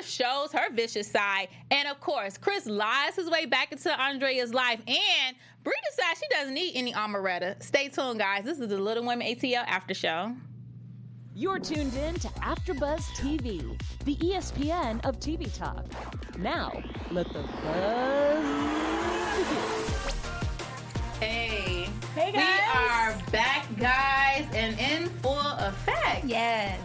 shows her vicious side. And of course, Chris lies his way back into Andrea's life. And Bree decides she doesn't need any Omeretta. Stay tuned, guys. This is the Little Women ATL After Show. You're tuned in to AfterBuzz TV, the ESPN of TV talk. Now, let the buzz begin. Hey. Hey, guys. We are back, guys, and in full effect. Yes.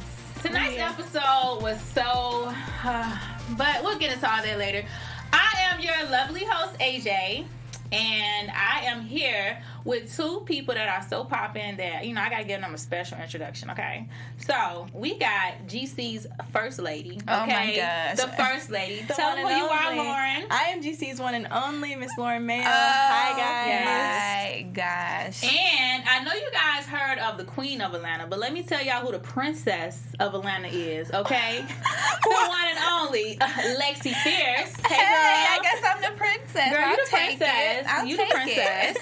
Tonight's episode was so, but we'll get into all that later. I am your lovely host, AJ, and I am here with two people that are so poppin' that, you know, I gotta give them a special introduction, okay? So, we got GC's first lady, okay? Oh my gosh. The first lady. Tell them who you are, Lauren. I am GC's one and only Miss Lauren Mayo. Hi, guys. Yes. My gosh. And I know you guys heard of the Queen of Atlanta, but let me tell y'all who the Princess of Atlanta is, okay? The one and only Lexi Fierce. Hey, girl. I guess I'm the princess. Girl, I'll you the take princess. It. You the princess.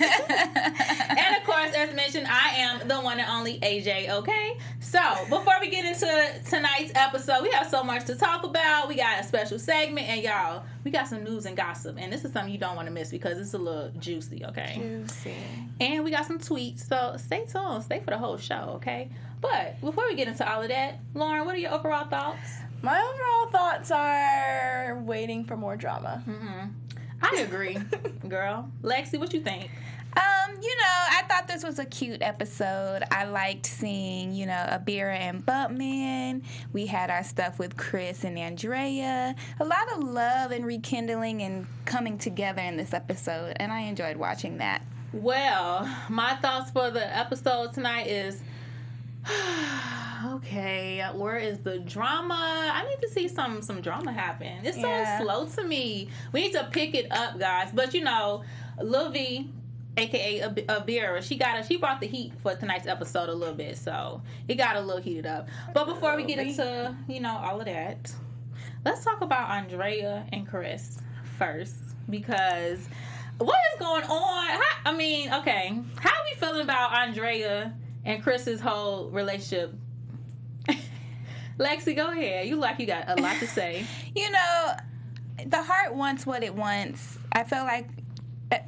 And of course, as mentioned, I am the one and only AJ, okay? So, before we get into tonight's episode, we have so much to talk about. We got a special segment, and y'all, we got some news and gossip. And this is something you don't want to miss because it's a little juicy, okay? Juicy. And we got some tweets, so stay tuned. Stay for the whole show, okay? But before we get into all of that, Lauren, what are your overall thoughts? My overall thoughts are waiting for more drama. Mm-hmm. I agree, girl. Lexi, what you think? I thought this was a cute episode. I liked seeing, Abira and Bumpman. We had our stuff with Chris and Andrea. A lot of love and rekindling and coming together in this episode, and I enjoyed watching that. Well, my thoughts for the episode tonight is, okay, where is the drama? I need to see some drama happen. It's so slow to me. We need to pick it up, guys. But, Lil V, a.k.a. Abira, she brought the heat for tonight's episode a little bit, so it got a little heated up. But before we get into, all of that, let's talk about Andrea and Chris first, because what is going on? How are we feeling about Andrea and Chris's whole relationship? Lexi, go ahead. You got a lot to say. The heart wants what it wants. I feel like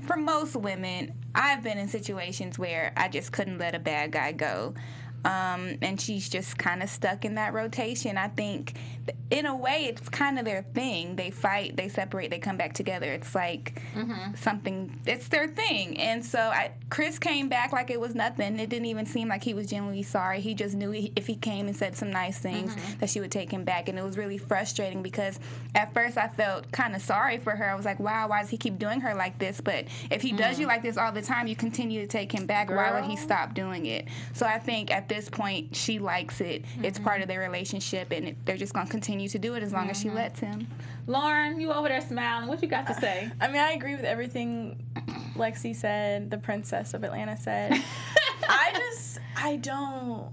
for most women, I've been in situations where I just couldn't let a bad guy go. And she's just kind of stuck in that rotation. I think, in a way, it's kind of their thing. They fight, they separate, they come back together. It's like something, it's their thing. And so Chris came back like it was nothing. It didn't even seem like he was genuinely sorry. He just knew if he came and said some nice things that she would take him back. And it was really frustrating because at first I felt kind of sorry for her. I was like, wow, why does he keep doing her like this? But if he does you like this all the time, you continue to take him back. Girl. Why would he stop doing it? So I think at this point, she likes it. It's part of their relationship, and they're just going to continue to do it as long as she lets him. Lauren, you over there smiling. What you got to say? I agree with everything Lexi said, the Princess of Atlanta said. I don't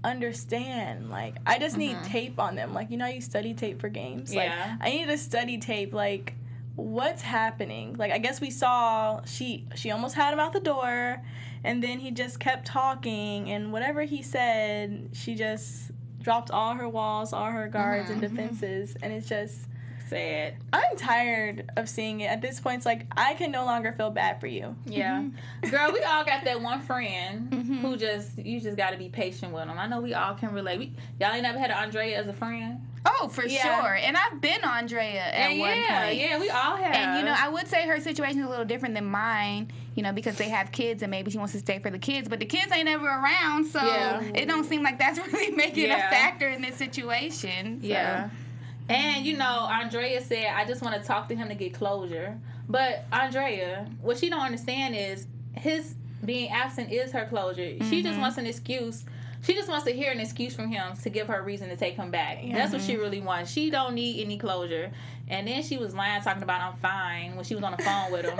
understand. Like, I just need tape on them. Like, you study tape for games? Yeah. Like, I need to study tape, like, what's happening? Like, I guess we saw she almost had him out the door, and then he just kept talking, and whatever he said, she just dropped all her walls, all her guards and defenses, and it's just sad. I'm tired of seeing it. At this point, it's like, I can no longer feel bad for you. Yeah. Girl, we all got that one friend who you just got to be patient with them. I know we all can relate. Y'all ain't never had an Andrea as a friend? Oh, for sure. And I've been Andrea at one point. Yeah, we all have. And, I would say her situation is a little different than mine, because they have kids and maybe she wants to stay for the kids. But the kids ain't ever around, so it don't seem like that's really making a factor in this situation. So. Yeah. And, Andrea said, I just want to talk to him to get closure. But Andrea, what she don't understand is his being absent is her closure. She just wants an excuse. She just wants to hear an excuse from him to give her reason to take him back. That's what she really wants. She don't need any closure. And then she was lying, talking about I'm fine when she was on the phone with him.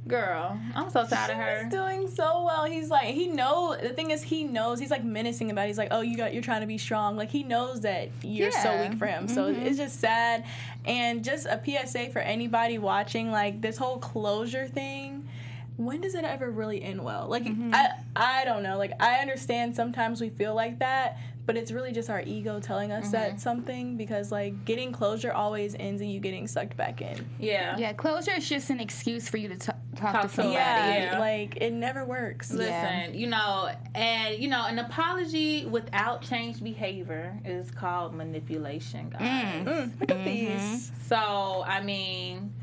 Girl, I'm so tired of her. He's doing so well. He's like, the thing is, he knows. He's like menacing about it. He's like, oh, you're trying to be strong. Like, he knows that you're so weak for him. So it's just sad. And just a PSA for anybody watching, like, this whole closure thing. When does it ever really end well? Like, I don't know. Like, I understand sometimes we feel like that, but it's really just our ego telling us that something, because like getting closure always ends in you getting sucked back in. Yeah, closure is just an excuse for you to talk to somebody. Yeah, like it never works. Listen, you know, and you know, an apology without changed behavior is called manipulation, guys. Look at these. So, I mean,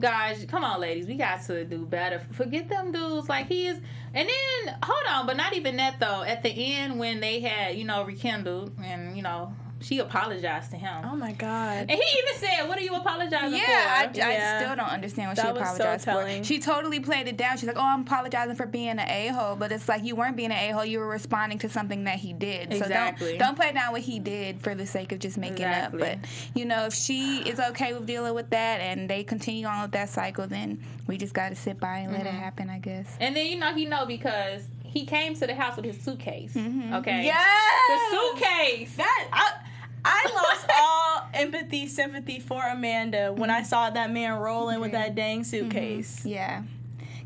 guys, come on, ladies, we got to do better. Forget them dudes. Like, he is. And then, hold on, but not even that, though. At the end, when they had, you know, rekindled, and, you know, she apologized to him. Oh, my God. And he even said, what are you apologizing for? I still don't understand what she apologized for. She totally played it down. She's like, oh, I'm apologizing for being an a-hole. But it's like, you weren't being an a-hole. You were responding to something that he did. Exactly. So don't play down what he did for the sake of just making up. But, you know, if she is okay with dealing with that and they continue on with that cycle, then we just got to sit by and let it happen, I guess. And then, you know, because he came to the house with his suitcase. Okay? Yes! The suitcase! I lost all empathy, sympathy for Amanda when I saw that man rolling with that dang suitcase. Yeah.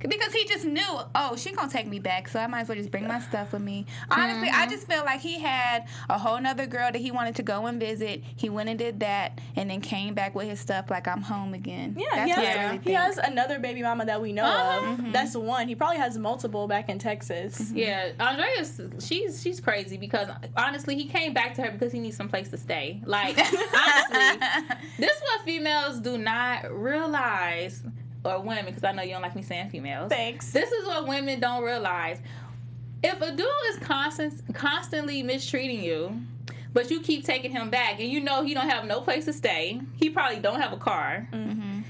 Because he just knew, oh, she gonna take me back, so I might as well just bring my stuff with me. Honestly, I just feel like he had a whole nother girl that he wanted to go and visit. He went and did that, and then came back with his stuff like, I'm home again. Yeah, he has another baby mama that we know of. That's the one. He probably has multiple back in Texas. Yeah, Andrea's, she's crazy because, honestly, he came back to her because he needs some place to stay. Like, honestly, this is what females do not realize. Or women, because I know you don't like me saying females. Thanks. This is what women don't realize. If a dude is constantly mistreating you, but you keep taking him back, and you know he don't have no place to stay, he probably don't have a car, and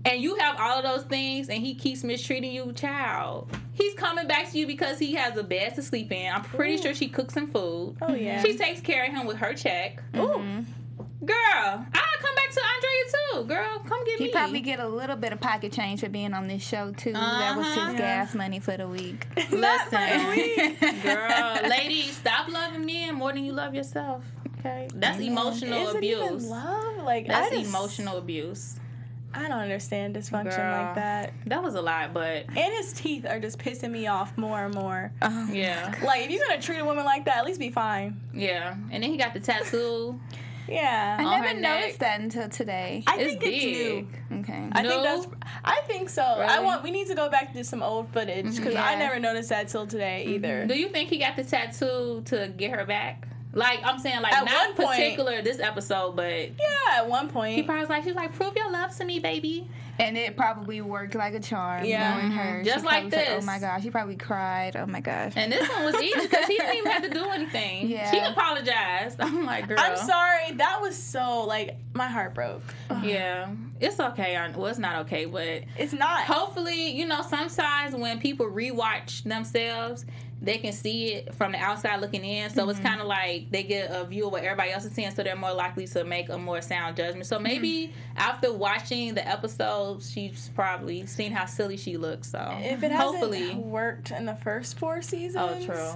you have all of those things, and he keeps mistreating you, child, he's coming back to you because he has a bed to sleep in. I'm pretty sure she cooks him food. Oh, yeah. She takes care of him with her check. Ooh. Girl, I'll come back to Andrea too. Girl, come get me. He probably get a little bit of pocket change for being on this show too. That was his gas money for the week. Listen, girl, ladies, stop loving men more than you love yourself. Okay, that's emotional abuse. Even love? Like, that's emotional abuse. I don't understand dysfunction like that. That was a lot, but and his teeth are just pissing me off more and more. Yeah, like if you're gonna treat a woman like that, at least be fine. Yeah, and then he got the tattoo. Yeah, I never noticed that until today. I think it's new. Okay, I think so. Really? We need to go back to some old footage because I never noticed that till today either. Do you think he got the tattoo to get her back? Like, I'm saying, like, at not one particular point, this episode, but yeah, at one point he probably was like, she's like, prove your love to me, baby. And it probably worked like a charm. Yeah, knowing her. Just like this. Said, oh my gosh, she probably cried. Oh my gosh. And this one was easy because he didn't even have to do anything. Yeah. She apologized. I'm like, girl, I'm sorry. That was so like my heart broke. Yeah, it's okay. Well, it's not okay, but it's not. Hopefully, you know, sometimes when people rewatch themselves, they can see it from the outside looking in. So it's kind of like they get a view of what everybody else is seeing, so they're more likely to make a more sound judgment. So maybe after watching the episode, she's probably seen how silly she looks. So if it hasn't worked in the first 4 seasons. Oh, true.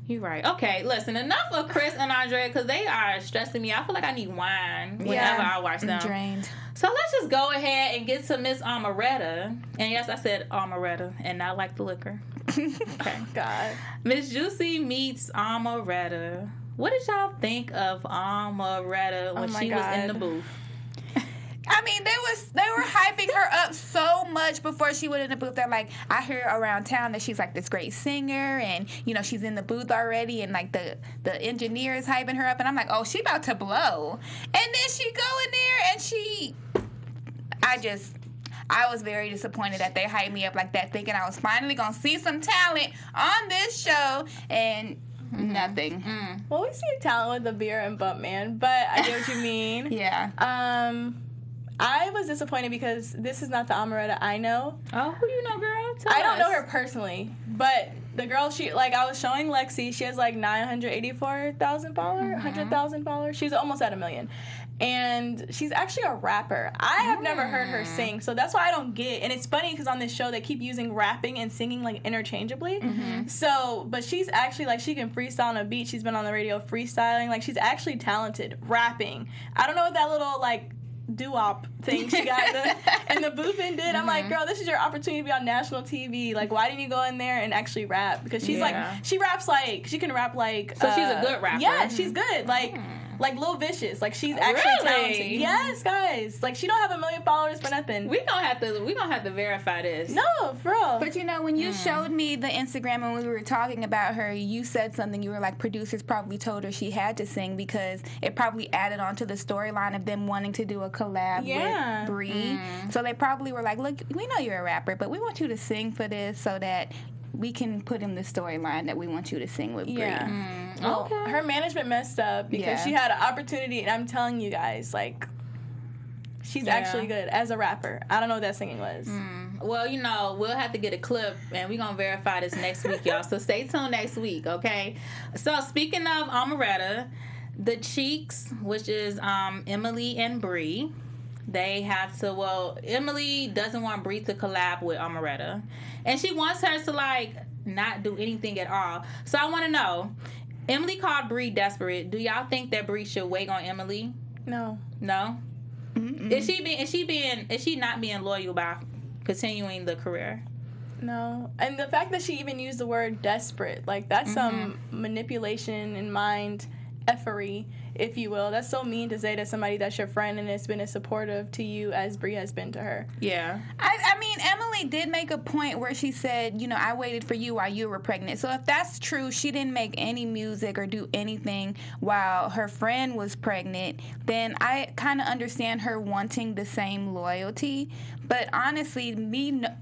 You're right. Okay, listen, enough of Chris and Andrea because they are stressing me out. I feel like I need wine whenever I watch them. I'm drained. So let's just go ahead and get to Miss Omeretta. And yes, I said Omeretta and not like the liquor. Okay. God. Miss Juicy meets Omeretta. What did y'all think of Omeretta when she was in the booth? I mean, they were hyping her up so much before she went in the booth. They're like, I hear around town that she's like this great singer, and you know she's in the booth already, and like the engineer is hyping her up, and I'm like, oh, she about to blow. And then she go in there and I was very disappointed that they hyped me up like that, thinking I was finally gonna see some talent on this show, and nothing. Well, we see talent with Abira and Bumpman, but I get what you mean. Yeah. I was disappointed because this is not the Omeretta I know. Oh, who do you know, girl? I don't know her personally, but the girl I was showing Lexi, she has like 984,000 followers, 100,000 followers. She's almost at 1 million. And she's actually a rapper. I have never heard her sing, so that's why I don't get. And it's funny because on this show they keep using rapping and singing like interchangeably. So, but she's actually like she can freestyle on a beat. She's been on the radio freestyling. Like she's actually talented rapping. I don't know what that little like doo-wop thing she got in the booth and did. I'm like, girl, this is your opportunity to be on national TV. Like, why didn't you go in there and actually rap? Because she's like, she raps like, she can rap like. So she's a good rapper. Yeah, she's good. Like Lil Vicious. Like, she's actually talented. Yes, guys. Like, she don't have 1 million followers for nothing. We gonna have to verify this. No, for real. But you know, when you showed me the Instagram and we were talking about her, you said something. You were like, producers probably told her she had to sing because it probably added on to the storyline of them wanting to do a collab with Bree. So they probably were like, look, we know you're a rapper, but we want you to sing for this so that we can put in the storyline that we want you to sing with Bree. Yeah. Well, her management messed up because she had an opportunity, and I'm telling you guys, like, she's actually good as a rapper. I don't know what that singing was. Well, you know, we'll have to get a clip, and we're going to verify this next week, y'all. So stay tuned next week, okay? So speaking of Omeretta, the Cheeks, which is Emily and Bree, they have to, well, Emily doesn't want Bree to collab with Omeretta. And she wants her to, like, not do anything at all. So I want to know, Emily called Bree desperate. Do y'all think that Bree should wait on Emily? No. No? Is she not being loyal by continuing the career? No. And the fact that she even used the word desperate, like, that's some manipulation in mind effery, if you will. That's so mean to say to somebody that's your friend and has been as supportive to you as Bree has been to her. Yeah. I mean, Emily did make a point where she said, you know, I waited for you while you were pregnant. So if that's true, she didn't make any music or do anything while her friend was pregnant, then I kind of understand her wanting the same loyalty. But honestly,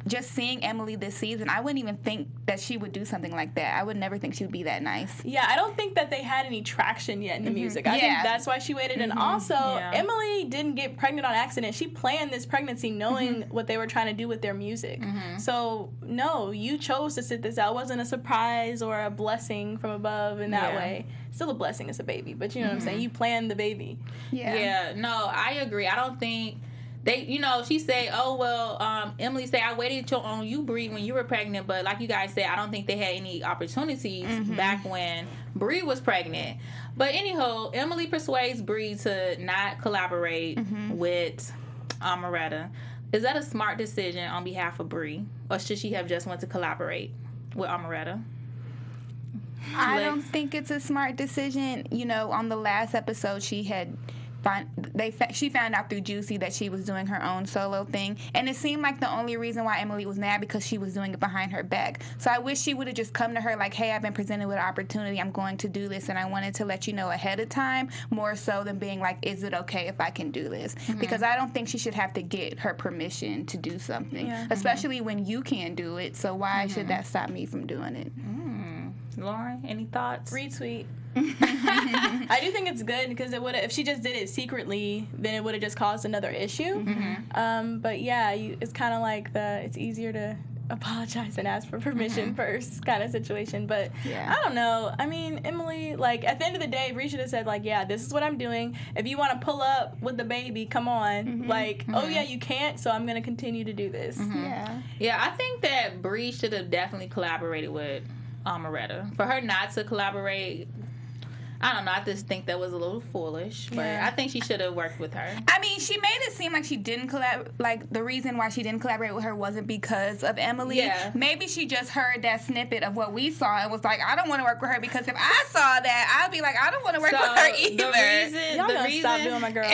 just seeing Emily this season, I wouldn't even think that she would do something like that. I would never think she would be that nice. Yeah, I don't think that they had any traction yet in the music. I think that's why she waited. And also, Emily didn't get pregnant on accident. She planned this pregnancy knowing what they were trying to do with their music. So, no, you chose to sit this out. It wasn't a surprise or a blessing from above in that way. Still a blessing as a baby, but you know what I'm saying? You planned the baby. Yeah, no, I agree. I don't think... They, you know, she said, oh, well, Emily said, I waited on you, Bree, when you were pregnant. But like you guys said, I don't think they had any opportunities back when Bree was pregnant. But anyhow, Emily persuades Bree to not collaborate with Omeretta. Is that a smart decision on behalf of Bree? Or should she have just wanted to collaborate with Omeretta? I don't think it's a smart decision. You know, on the last episode, she had... she found out through Juicy that she was doing her own solo thing, and it seemed like the only reason why Emily was mad because she was doing it behind her back. So I wish she would have just come to her like, hey, I've been presented with an opportunity, I'm going to do this, and I wanted to let you know ahead of time, more so than being like, is it okay if I can do this? Because I don't think she should have to get her permission to do something, especially when you can't do it. So why should that stop me from doing it? Lauren, any thoughts? Retweet. I do think it's good because it would if she just did it secretly, then it would have just caused another issue. But yeah, it's kind of like it's easier to apologize and ask for permission first kind of situation. But I don't know. I mean, Emily, like, at the end of the day, Bree should have said, like, yeah, this is what I'm doing. If you want to pull up with the baby, come on. Like, oh yeah, you can't, so I'm going to continue to do this. Yeah, I think that Bree should have definitely collaborated with Amaretto. For her not to collaborate, I don't know. I just think that was a little foolish, but I think she should have worked with her. I mean, she made it seem like she didn't collaborate. Like, the reason why she didn't collaborate with her wasn't because of Emily. Yeah. Maybe she just heard that snippet of what we saw and was like, I don't want to work with her because if I saw that, I'd be like, I don't want to work with her either. Y'all gotta stop doing my girl.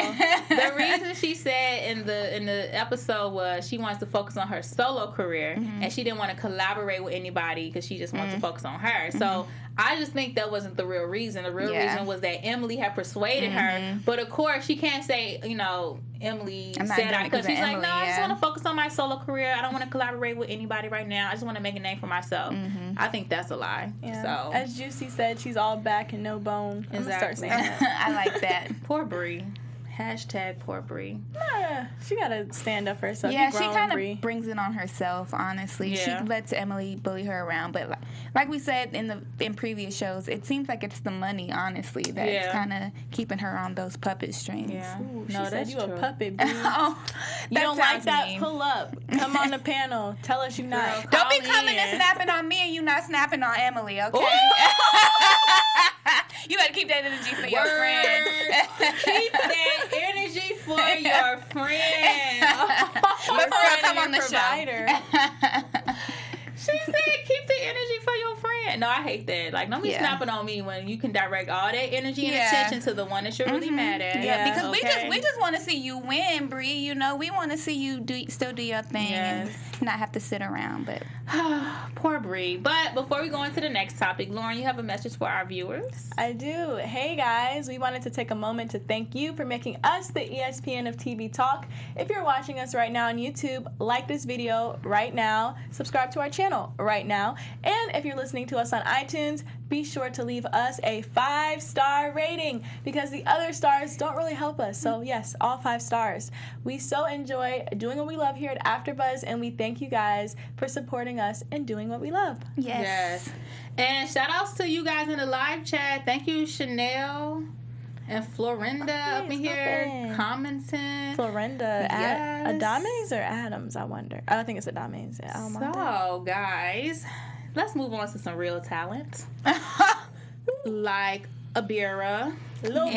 The reason she said in the episode was she wants to focus on her solo career and she didn't want to collaborate with anybody because she just wants to focus on her. So I just think that wasn't the real reason. The real reason was that Emily had persuaded her. But of course, she can't say, you know, Emily said that because she's like, no, I just want to focus on my solo career. I don't want to collaborate with anybody right now. I just want to make a name for myself. I think that's a lie. Yeah. So, as Juicy said, she's all back and no bone. Exactly. Start saying that. I like that. Poor Bree. Hashtag poor Bree. Nah, she gotta stand up for herself. Yeah, she kind of brings it on herself, honestly. Yeah. She lets Emily bully her around, but like we said in previous shows, it seems like it's the money, honestly, that's kind of keeping her on those puppet strings. Yeah. Ooh, she said you a puppet, Bree. You don't like that? Mean. Pull up. Come on the panel. Tell us you're not. Don't be coming and snapping on me and you not snapping on Emily, okay? You better keep that energy for your friend. Keep that energy for your your friend. Before I come on the provider. show. She said, keep the energy for your friend. No, I hate that. Like, don't be snapping on me when you can direct all that energy and attention to the one that you're really mad at. Yeah, because we just want to see you win, Bree. You know, we want to see you still do your thing and not have to sit around. But poor Bree. But before we go into the next topic, Lauren, you have a message for our viewers? I do. Hey guys, we wanted to take a moment to thank you for making us the ESPN of TV Talk. If you're watching us right now on YouTube, like this video right now, subscribe to our channel right now, and if you're listening to us on iTunes, be sure to leave us a 5-star rating because the other stars don't really help us. So yes, all 5 stars. We so enjoy doing what we love here at AfterBuzz, and we thank you guys for supporting us and doing what we love. Yes. And shout outs to you guys in the live chat. Thank you, Chanel and Florinda up in here commenting. Florinda, Adames or Adams, I wonder. I think it's Adames. So, guys, let's move on to some real talent. Like Abira. Lil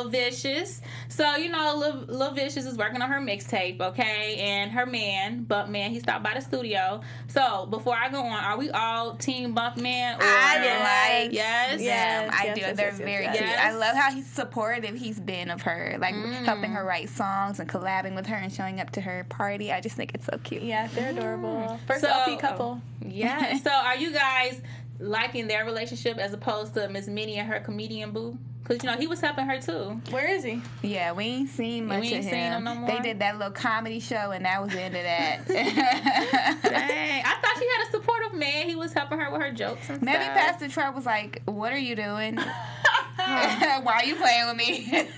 Vicious. So, you know, Lil Vicious is working on her mixtape, okay? And her man, Bumpman, he stopped by the studio. So, before I go on, are we all team Bumpman? I like Yes? them. I do. They're very cute. I love how supportive he's been of her, like helping her write songs and collabing with her and showing up to her party. I just think it's so cute. Yeah, they're adorable. First LP couple. Yeah. So, are you guys liking their relationship as opposed to Miss Minnie and her comedian boo? Because, you know, he was helping her, too. Where is he? Yeah, we ain't seen much of him. Seen him no more? They did that little comedy show, and that was the end of that. Dang. I thought she had a supportive man. He was helping her with her jokes and Maybe stuff. Pastor Trump was like, what are you doing? Why are you playing with me?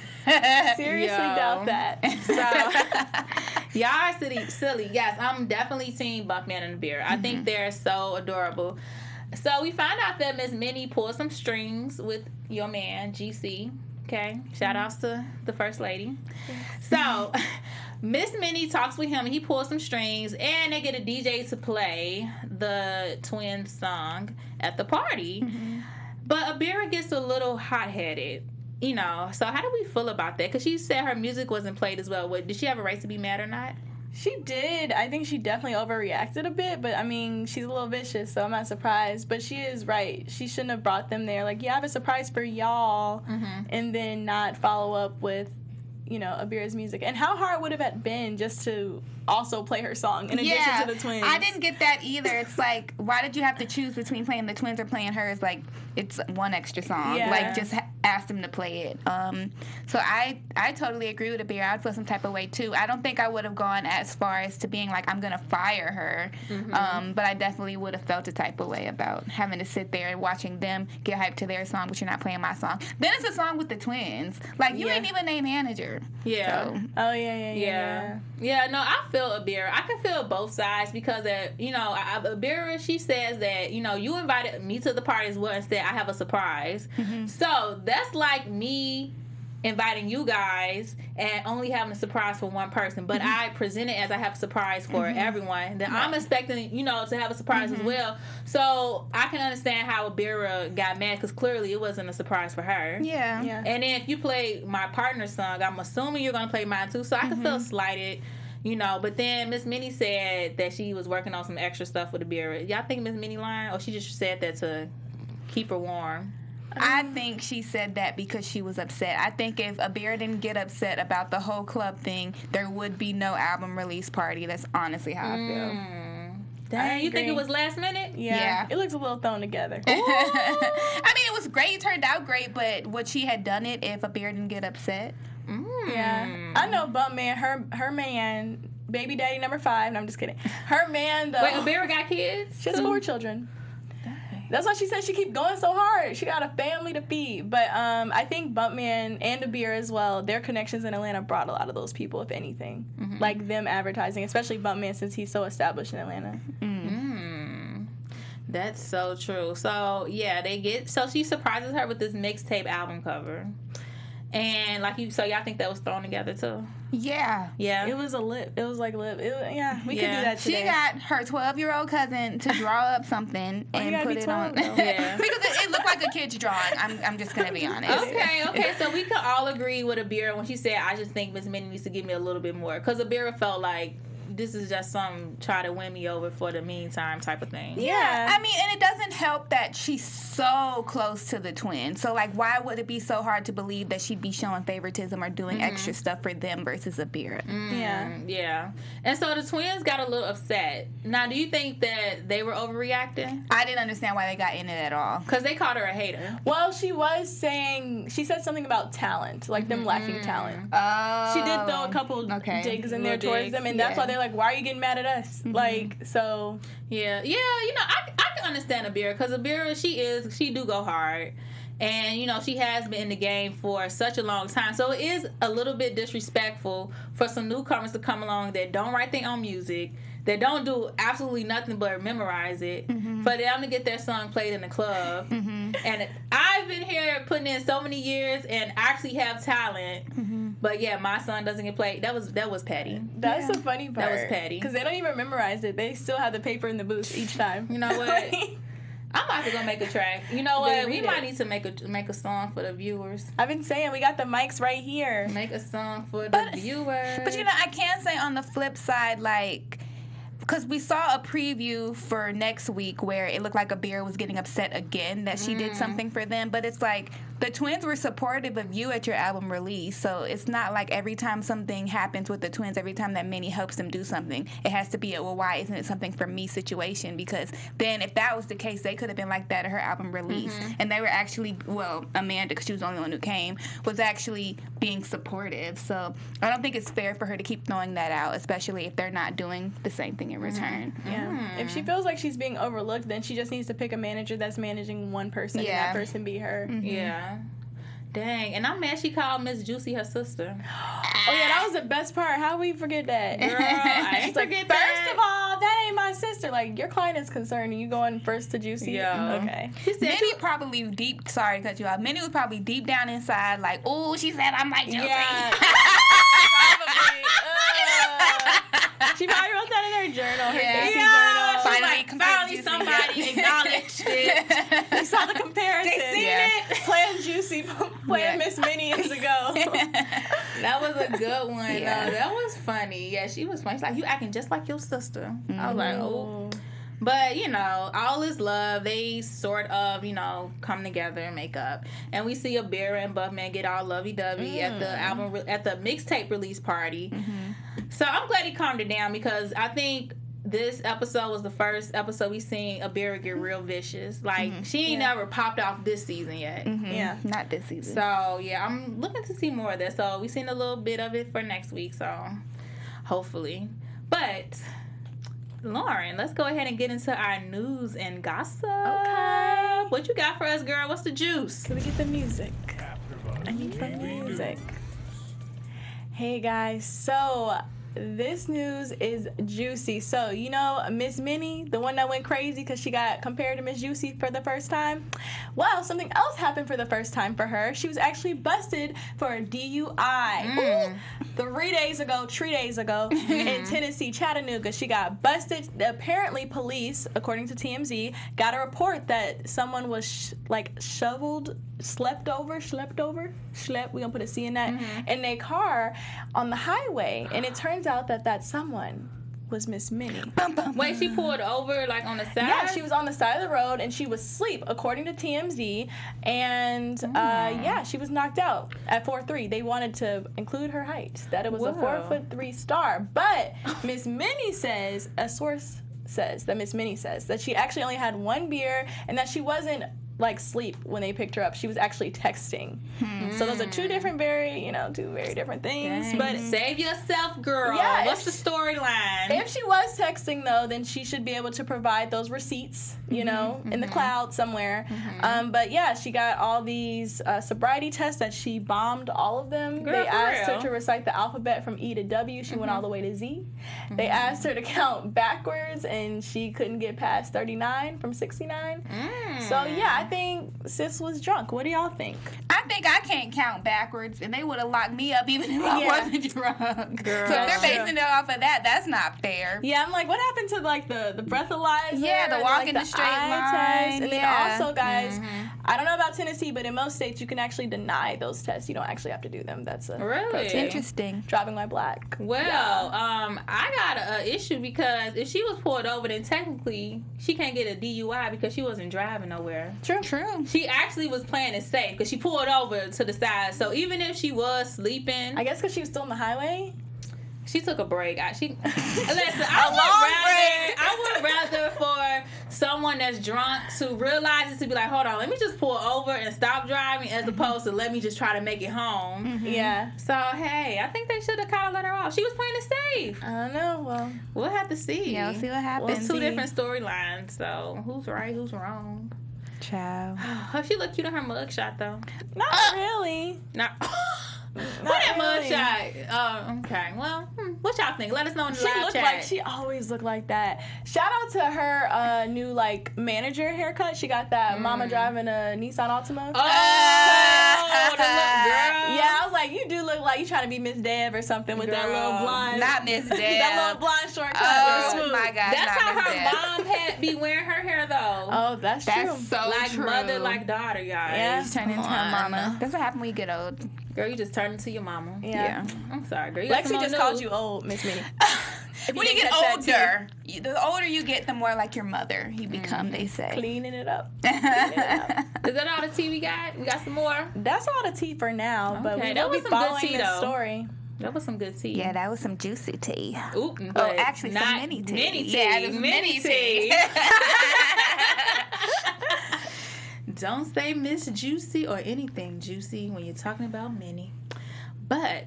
Seriously doubt that. So, y'all are silly. Yes, I'm definitely team Bumpman and Abira. I think they're so adorable. So we find out that Miss Minnie pulled some strings with your man, GC. Okay? Shout outs to the First Lady. So Miss Minnie talks with him and he pulls some strings and they get a DJ to play the twins song at the party. But Abira gets a little hot-headed. You know, so how do we feel about that? Because she said her music wasn't played as well. Did she have a right to be mad or not? She did. I think she definitely overreacted a bit, but I mean, she's a little vicious, so I'm not surprised. But she is right. She shouldn't have brought them there. Like, yeah, I have a surprise for y'all, and then not follow up with, you know, Abira's music. And how hard would it have been just to also play her song in addition to the twins? I didn't get that either. It's like, why did you have to choose between playing the twins or playing hers? Like, it's one extra song. Yeah. Like, just ask them to play it. So I totally agree with Abira. I'd feel some type of way too. I don't think I would have gone as far as to being like, I'm gonna fire her. But I definitely would have felt a type of way about having to sit there and watching them get hyped to their song, but you're not playing my song. Then it's a song with the twins. Like, you ain't even a manager. Yeah. So. Oh yeah. Yeah, no, I feel Abira. I can feel both sides because, you know, Abira, she says that, you know, you invited me to the party as well and said I have a surprise. So that's like me inviting you guys and only having a surprise for one person. But I present it as I have a surprise for everyone. Then I'm expecting, you know, to have a surprise as well. So I can understand how Abira got mad because clearly it wasn't a surprise for her. Yeah. And then if you play my partner's song, I'm assuming you're going to play mine too. So I can feel slighted. You know, but then Miss Minnie said that she was working on some extra stuff with Abira. Y'all think Miss Minnie lying, or she just said that to keep her warm? I think she said that because she was upset. I think if Abira didn't get upset about the whole club thing, there would be no album release party. That's honestly how I feel. Dang, you think it was last minute? Yeah. It looks a little thrown together. I mean, it was great. It turned out great, but would she have done it if Abira didn't get upset? Yeah. I know Bumpman, her man, baby daddy number 5. No, I'm just kidding. Her man, though. Wait, Abira got kids? She has 4 children. That's why she said she keep going so hard. She got a family to feed. But I think Bumpman and Abira as well, their connections in Atlanta brought a lot of those people, if anything. Like them advertising, especially Bumpman since he's so established in Atlanta. That's so true. So, yeah, so she surprises her with this mixtape album cover. And like so y'all think that was thrown together too? Yeah. Yeah. It was a lip. It was like lip. We could do that today. She got her 12-year-old cousin to draw up something and put it on. Yeah. Because it looked like a kid's drawing. I'm just going to be honest. Okay. So we could all agree with Abira when she said, I just think Miss Minnie needs to give me a little bit more. Because Abira felt like this is just some try to win me over for the meantime type of thing. Yeah. I mean, and it doesn't help that she's so close to the twins. So, like, why would it be so hard to believe that she'd be showing favoritism or doing extra stuff for them versus Abira? Yeah. And so the twins got a little upset. Now, do you think that they were overreacting? I didn't understand why they got in it at all. Because they called her a hater. Well, she said something about talent, like them lacking talent. Oh. She did throw a couple digs in there towards them, and that's why they're like, why are you getting mad at us? Like, so. Yeah, you know, I can understand Abira, because Abira, she do go hard. And, you know, she has been in the game for such a long time. So it is a little bit disrespectful for some newcomers to come along that don't write their own music, that don't do absolutely nothing but memorize it, for them to get their song played in the club. And I've been here putting in so many years and actually have talent, but yeah, my song doesn't get played. That was petty. That's the funny part. That was petty. Because they don't even memorize it. They still have the paper in the booth each time. You know what? I'm about to go make a track. You know what? We might need to make a song for the viewers. I've been saying, we got the mics right here. Make a song for the viewers. But, you know, I can say on the flip side, like, because we saw a preview for next week where it looked like Abira was getting upset again that she did something for them. But it's like the twins were supportive of you at your album release. So it's not like every time something happens with the twins, every time that Minnie helps them do something, it has to be a, well, why isn't it something for me situation? Because then if that was the case, they could have been like that at her album release. And they were actually, well, Amanda, because she was the only one who came, was actually being supportive. So I don't think it's fair for her to keep throwing that out, especially if they're not doing the same thing in return. Yeah. If she feels like she's being overlooked, then she just needs to pick a manager that's managing one person and that person be her. Yeah. Dang. And I'm mad she called Miss Juicy her sister. Oh, yeah, that was the best part. How we forget that? Girl, I ain't forget that. First of all, that ain't my sister. Like, your client is concerned and you going first to Juicy? Yeah. Okay. She said Minnie probably deep, sorry to cut you off, Minnie was probably deep down inside like, oh, she said I'm like Juicy. Yeah. Probably. She probably wrote that in her journal, her Daisy journal. Finally somebody acknowledged it. They saw the comparison. They seen it. Playing Juicy, playing Miss Minnie years ago. That was a good one. Yeah. That was funny. Yeah, she was funny. She's like, you acting just like your sister. I was like, oh. But, you know, all is love. They sort of, you know, come together and make up. And we see Abira and Buffman get all lovey-dovey at the mixtape release party. So I'm glad he calmed her down, because I think this episode was the first episode we seen Abira get real vicious. Like, she ain't never popped off this season yet. Yeah. Not this season. So, yeah, I'm looking to see more of that. So, we seen a little bit of it for next week, so hopefully. But, Lauren, let's go ahead and get into our news and gossip. Okay. What you got for us, girl? What's the juice? So we get the music. I need some music. Hey, guys. So this news is juicy. So, you know, Miss Minnie, the one that went crazy because she got compared to Miss Juicy for the first time? Well, something else happened for the first time for her. She was actually busted for a DUI. 3 days ago, in Tennessee, Chattanooga, she got busted. Apparently, police, according to TMZ, got a report that someone was slept over, we gonna put a C in that, in their car on the highway. And it turns out that someone was Miss Minnie. Wait, she pulled over, like, on the side? Yeah, she was on the side of the road, and she was asleep, according to TMZ. And, yeah, she was knocked out at 4'3". They wanted to include her height, that it was a 4'3" star. But Miss Minnie says, a source says, that Miss Minnie says, that she actually only had one beer, and that she wasn't like sleep when they picked her up. She was actually texting. So those are two very different things. Dang. But save yourself, girl. Yeah, what's the storyline? If she was texting, though, then she should be able to provide those receipts, in the cloud somewhere. But yeah, she got all these sobriety tests that she bombed all of them. Girl, they asked her to recite the alphabet from E to W. She went all the way to Z. They asked her to count backwards, and she couldn't get past 39 from 69. So yeah, I think sis was drunk. What do y'all think? I think I can't count backwards, and they would have locked me up even if I wasn't drunk. Girl. So if they're basing it off of that, that's not fair. Yeah, I'm like, what happened to like the breathalyzer? Yeah, the and, walk like, in the straight eye line. test? And then also, guys, I don't know about Tennessee, but in most states you can actually deny those tests. You don't actually have to do them. That's a Really? pro tip. Interesting. Driving while black. Well, I got an issue because if she was pulled over, then technically she can't get a DUI because she wasn't driving nowhere. True. She actually was playing it safe because she pulled over to the side. So even if she was sleeping, I guess because she was still on the highway. she took a break. Listen, break. I would rather for someone that's drunk to realize it, to be like, hold on, let me just pull over and stop driving, as opposed to let me just try to make it home. Yeah. So hey, I think they should have kind of let her off. She was playing it safe. I don't know. Well, We'll have to see. Yeah, we'll see what happens. It's two different storylines, so who's right, who's wrong? Child. Hope she look cute in her mugshot though. not really. Not. Not that really. mugshot. Okay. Well, what y'all think? Let us know in the She live looked chat. like she always looked like that. Shout out to her new like manager haircut. She got that mama driving a Nissan Altima. Oh, the little girl. Yeah, I was like, you do look like you trying to be Miss Deb or something with that little Girl. blonde. Not Miss Deb. that little blonde short cut. Oh with a swoop. my God. That's not how Miss her Deb. mom had be wearing her hair though. Oh, that's true. That's so like true. mother, like daughter, guys. Yeah. She's turning into her mama. That's what happens when you get old. Girl, you just turned into your mama. Yeah. I'm sorry, girl. You got some Lexi more just called news. you old, Miss Minnie. When you didn't get catch that older, the older you get, the more like your mother you become, they say. Cleaning it up. Is that all the tea we got? We got some more? That's all the tea for now, but Okay, we that will be was some good following tea, this though. story. That was some good tea. Yeah, that was some juicy tea. Oop, Oh, but actually, some not mini tea. Mini tea. Yeah, it was mini tea. Don't say Miss Juicy or anything juicy when you're talking about Minnie. But,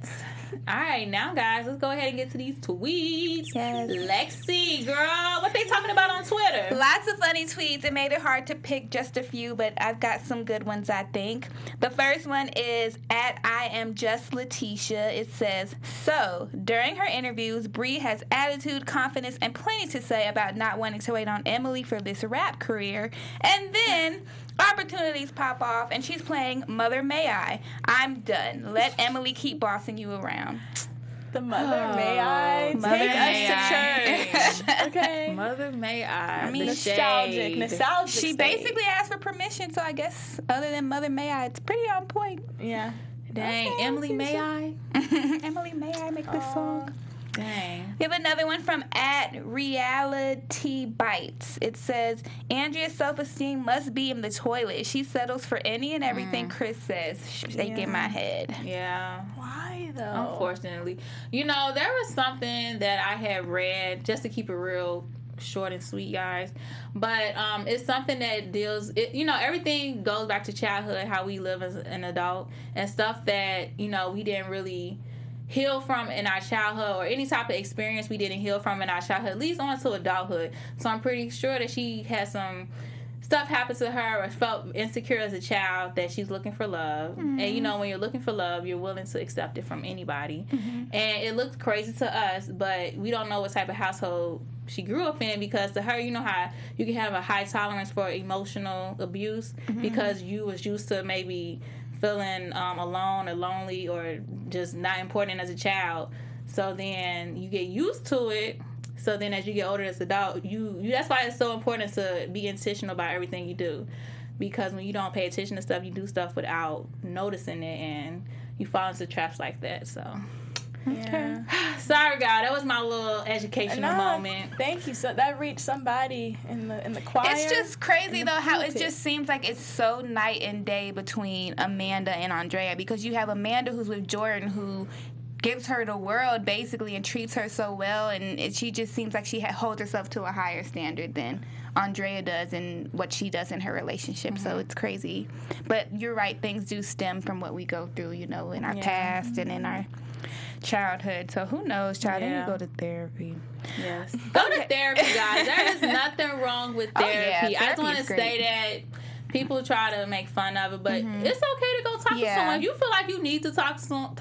all right, now, guys, let's go ahead and get to these tweets. Yes. Lexi, girl, what they talking about on Twitter? Lots of funny tweets. It made it hard to pick just a few, but I've got some good ones, I think. The first one is at I am just Letitia. It says, so, during her interviews, Bree has attitude, confidence, and plenty to say about not wanting to wait on Emily for this rap career. And then opportunities pop off, and she's playing Mother May I. I'm done. Let Emily keep bossing you around. The mother, may I Mother take may us to church? Okay. Mother May I. mean, the Nostalgic. shade. Nostalgic. She state. basically asked for permission, so I guess other than Mother May I, it's pretty on point. Yeah. Dang, Okay, Emily seems May so- I? Emily, may I make this song? Dang. We have another one from at Reality Bites. It says, Andrea's self-esteem must be in the toilet. She settles for any and everything Chris says. Shake in my head. Yeah. Why though? Unfortunately. You know, there was something that I had read, just to keep it real short and sweet, guys, but it's something that deals, everything goes back to childhood, how we live as an adult, and stuff that, we didn't really heal from in our childhood, or any type of experience we didn't heal from in our childhood, leads on to adulthood. So I'm pretty sure that she had some stuff happen to her, or felt insecure as a child, that she's looking for love. And when you're looking for love, you're willing to accept it from anybody. And it looks crazy to us, but we don't know what type of household she grew up in, because to her, you know how you can have a high tolerance for emotional abuse because you was used to maybe feeling alone or lonely or just not important as a child. So then you get used to it. So then as you get older as an adult, you that's why it's so important to be intentional about everything you do. Because when you don't pay attention to stuff, you do stuff without noticing it, and you fall into traps like that. So Yeah. sorry, God, that was my little educational moment. Thank you. So that reached somebody in the choir. It's just crazy, in though, the how it pulpit. just seems like it's so night and day between Amanda and Andrea, because you have Amanda who's with Jordan, who gives her the world, basically, and treats her so well, and she just seems like she holds herself to a higher standard than Andrea does and what she does in her relationship. So it's crazy. But you're right, things do stem from what we go through, in our past and in our childhood. So who knows, child? They need to go to therapy. Yes. Go to therapy, guys. There is nothing wrong with therapy. yeah, I just therapy want to is say great. that people try to make fun of it, but it's okay to go talk to Yeah. someone. If you feel like you need to talk to someone,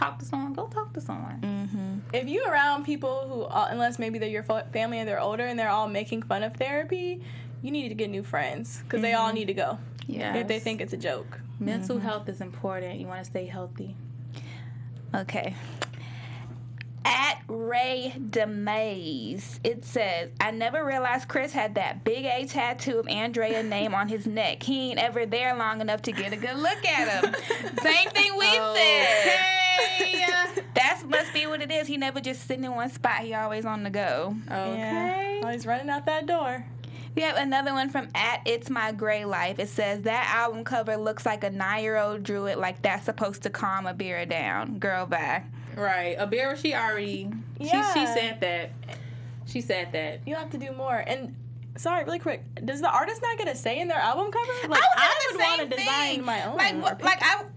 go talk to someone. If you're around people who, unless maybe they're your family and they're older and they're all making fun of therapy, you need to get new friends because they all need to go. Yeah. If they think it's a joke. Mental health is important. You want to stay healthy. Okay. At Ray DeMays, it says, I never realized Chris had that big A tattoo of Andrea's name on his neck. He ain't ever there long enough to get a good look at him. Same thing we said. That must be what it is. He never just sitting in one spot. He always on the go. Okay. Always running out that door. We have another one from at It's My Gray Life. It says, that album cover looks like a 9-year-old drew it, like that's supposed to calm Abira down. Girl, bye. Right. Abira, she already, she said that. She said that. You'll have to do more. And, sorry, really quick, does the artist not get a say in their album cover? Like, I would want to design my own.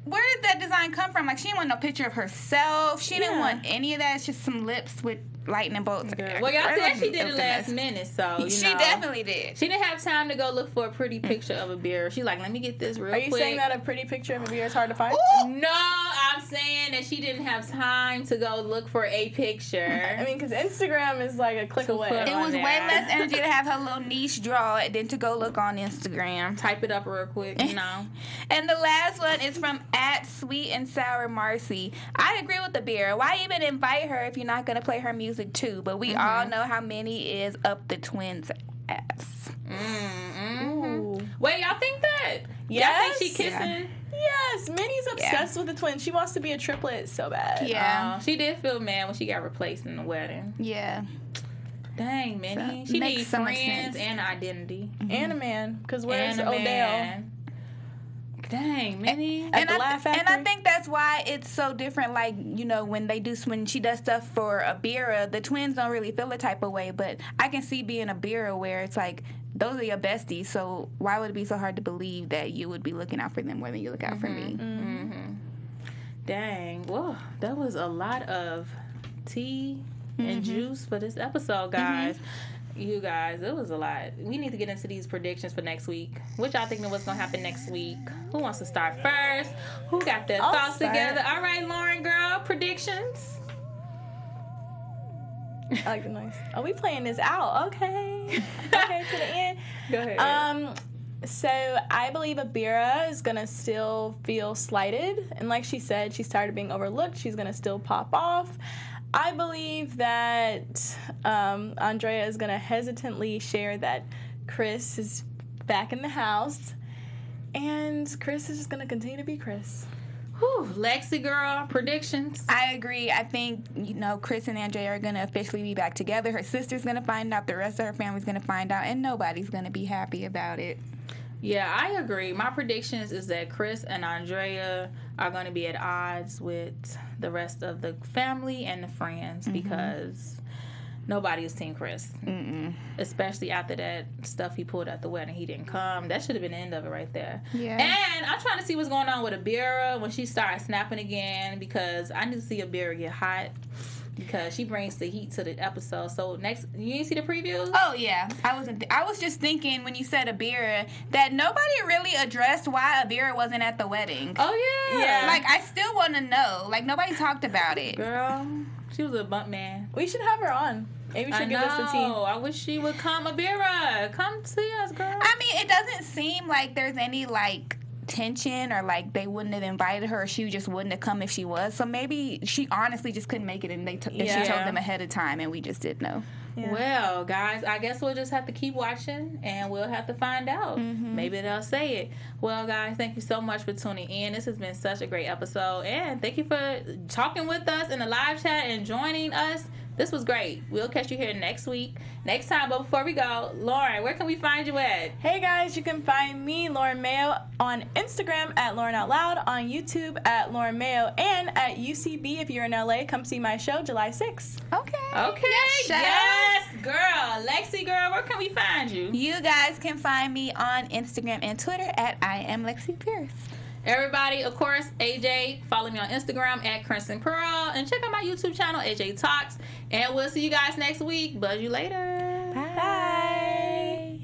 Where did that design come from? Like, she didn't want no picture of herself. She didn't want any of that. It's just some lips with lightning bolts. Well, y'all said she did it last minute, so she definitely did. She didn't have time to go look for a pretty picture of Abira. She's like, let me get this real quick. Are you saying that a pretty picture of Abira is hard to find? Ooh. No, I'm saying that she didn't have time to go look for a picture. I mean, because Instagram is like a click away. It was way less energy to have her little niche draw it than to go look on Instagram. Type it up real quick, you know. And the last one is from at Sweet and Sour Marcy. I agree with Abira. Why even invite her if you're not going to play her music too? But we all know how Minnie is up the twins' ass. Wait, y'all think that? Yes. Y'all think she kissing? Yes, Minnie's obsessed with the twins. She wants to be a triplet so bad. Yeah. She did feel mad when she got replaced in the wedding. Yeah. Dang, Minnie. So, she needs so friends and identity. And a man. Because where's Odell? Dang, Minnie. And I think that's why it's so different. Like, you know, when she does stuff for Abira, the twins don't really feel a type of way. But I can see being Abira where it's like, those are your besties. So why would it be so hard to believe that you would be looking out for them more than you look out for me? Dang. Whoa, that was a lot of tea and juice for this episode, guys. You guys, it was a lot. We need to get into these predictions for next week. What y'all thinking what's going to happen next week? Who wants to start first? Who got their thoughts together? All right, Lauren, girl, predictions. I like the noise. Are we playing this out? Okay. Okay, to the end. Go ahead. So I believe Abira is going to still feel slighted. And like she said, she's tired of being overlooked. She's going to still pop off. I believe that Andrea is going to hesitantly share that Chris is back in the house. And Chris is just going to continue to be Chris. Whew, Lexi, girl, predictions. I agree. I think, you know, Chris and Andrea are going to officially be back together. Her sister's going to find out. The rest of her family's going to find out. And nobody's going to be happy about it. Yeah, I agree. My predictions is that Chris and Andrea are going to be at odds with the rest of the family and the friends because nobody is Team Chris. Especially after that stuff he pulled at the wedding. He didn't come. That should have been the end of it right there. Yeah. And I'm trying to see what's going on with Abira when she starts snapping again because I need to see Abira get hot. Because she brings the heat to the episode. So next, you didn't see the previews? Oh yeah, I was just thinking when you said Abira that nobody really addressed why Abira wasn't at the wedding. Oh yeah. Like I still want to know. Like nobody talked about it. Girl, she was a bump man. We should have her on. Maybe she'll give us the tea. I wish she would come. Abira, come see us, girl. I mean, it doesn't seem like there's any like tension or like they wouldn't have invited her or she just wouldn't have come if she was. So maybe she honestly just couldn't make it and she told them ahead of time and we just didn't know. Yeah. Well, guys, I guess we'll just have to keep watching and we'll have to find out. Maybe they'll say it. Well, guys, thank you so much for tuning in. This has been such a great episode and thank you for talking with us in the live chat and joining us. This was great. We'll catch you here next week. Next time, but before we go, Lauren, where can we find you at? Hey guys, you can find me, Lauren Mayo, on Instagram at Lauren Out Loud, on YouTube at Lauren Mayo, and at UCB if you're in LA. Come see my show July 6th. Okay. Yes, girl. Lexi, girl, where can we find you? You guys can find me on Instagram and Twitter at I am Lexi Fierce. Everybody, of course, AJ, follow me on Instagram at Crimson Pearl, and check out my YouTube channel, AJ Talks. And we'll see you guys next week. Buzz you later. Bye.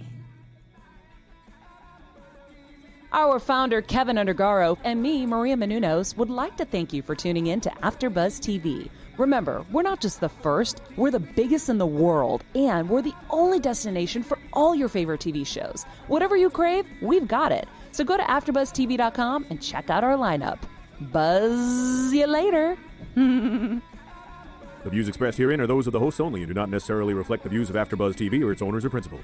Our founder, Kevin Undergaro, and me, Maria Menounos, would like to thank you for tuning in to AfterBuzz TV. Remember, we're not just the first, we're the biggest in the world, and we're the only destination for all your favorite TV shows. Whatever you crave, we've got it. So go to AfterBuzzTV.com and check out our lineup. Buzz you later. The views expressed herein are those of the hosts only and do not necessarily reflect the views of AfterBuzz TV or its owners or principals.